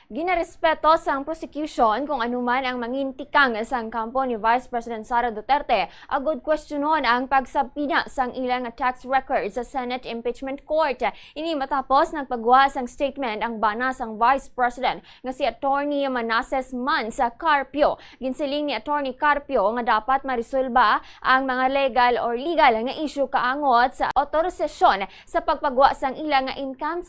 Ginarespeto sang prosecution kung anuman ang mangintikang sang kampo ni Vice President Sara Duterte agud questionon ang pagsabpina sang ilang tax records sa Senate Impeachment Court. Ini matapos nagpagawa sang statement ang bana sang Vice President nga si Attorney Manasseh Mans Carpio. Ginsiling ni Attorney Carpio nga dapat marisolba ang mga legal nga issue kaangot sa otorisasyon sa pagpagawa sang ilang income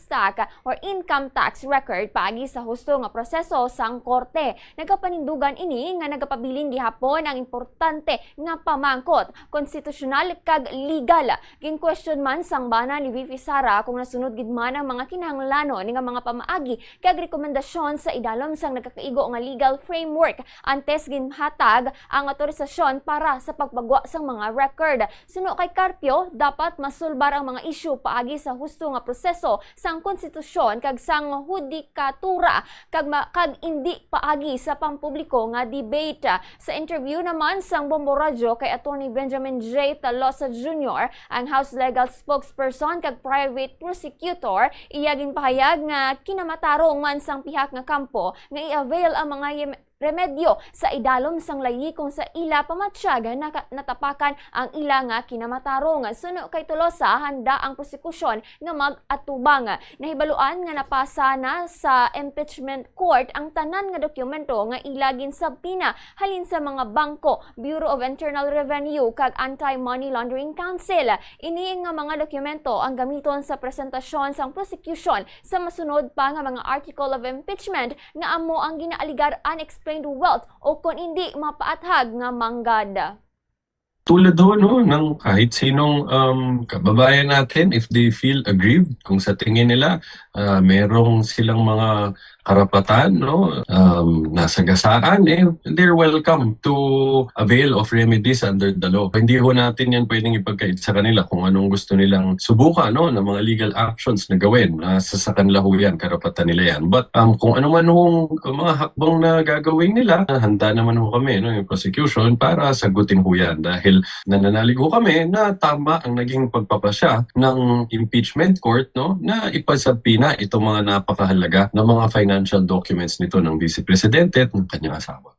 tax record paagi sa husto nga proseso sang korte. Nagapanindugan ini nga nagapabilin gihapon ang importante nga pamangkot konstitusyonal kag legal. Gin-question man sang bana ni VP Sara kung nasunod gid man ang mga kinahanglanon nga mga pamaagi kag rekomendasyon sa idalom sang nagkakaigo nga legal framework antes ginhatag ang otorisasyon para sa pagpagawa sang mga record. Suno kay Carpio, dapat masulbar ang mga issue paagi sa husto nga proseso sang konstitusyon kag sang hudikatura kag hindi paagi sa pampubliko nga debate. Sa interview naman sang Bombo Radio kay Attorney Benjamin J. Talosa Jr., ang House Legal Spokesperson kag Private Prosecutor, iyaging pahayag nga kinamatarong man sang pihak nga kampo nga i-avail ang mga remedyo sa idalom sang layikong sa ila pamatsyag na natapakan ang ila nga kinamatarong. Suno kay Tolosa, handa ang prosekusyon nga mag-atubang. Nahibaluan nga napasa na sa impeachment court ang tanan nga dokumento nga ilagin sa pina halin sa mga bangko, Bureau of Internal Revenue kag Anti-Money Laundering Council. Ini nga mga dokumento ang gamiton sa presentasyon sang prosecution sa masunod pa nga mga article of impeachment nga amo ang ginaaligar unexplained wealth o kung hindi mapaathag nga manggad. Tulad ho, no, ng kahit sinong kababayan natin, if they feel aggrieved, kung sa tingin nila merong silang mga karapatan, no, nasagasaan, they're welcome to avail of remedies under the law. Hindi ho natin yan pwedeng ipagkait sa kanila kung anong gusto nilang subukan, no, ng mga legal actions na gawin. Sa kanila ho yan, karapatan nila yan. But kung ano man ho mga hakbang na gagawin nila, handa naman ho kami, no, yung prosecution para sagutin ho yan. Dahil nananalig ho kami na tama ang naging pagpapasya ng impeachment court, no, na ipasabpina itong mga napakahalaga na mga financial documents nito ng Vice Presidente at ng kanyang asawa.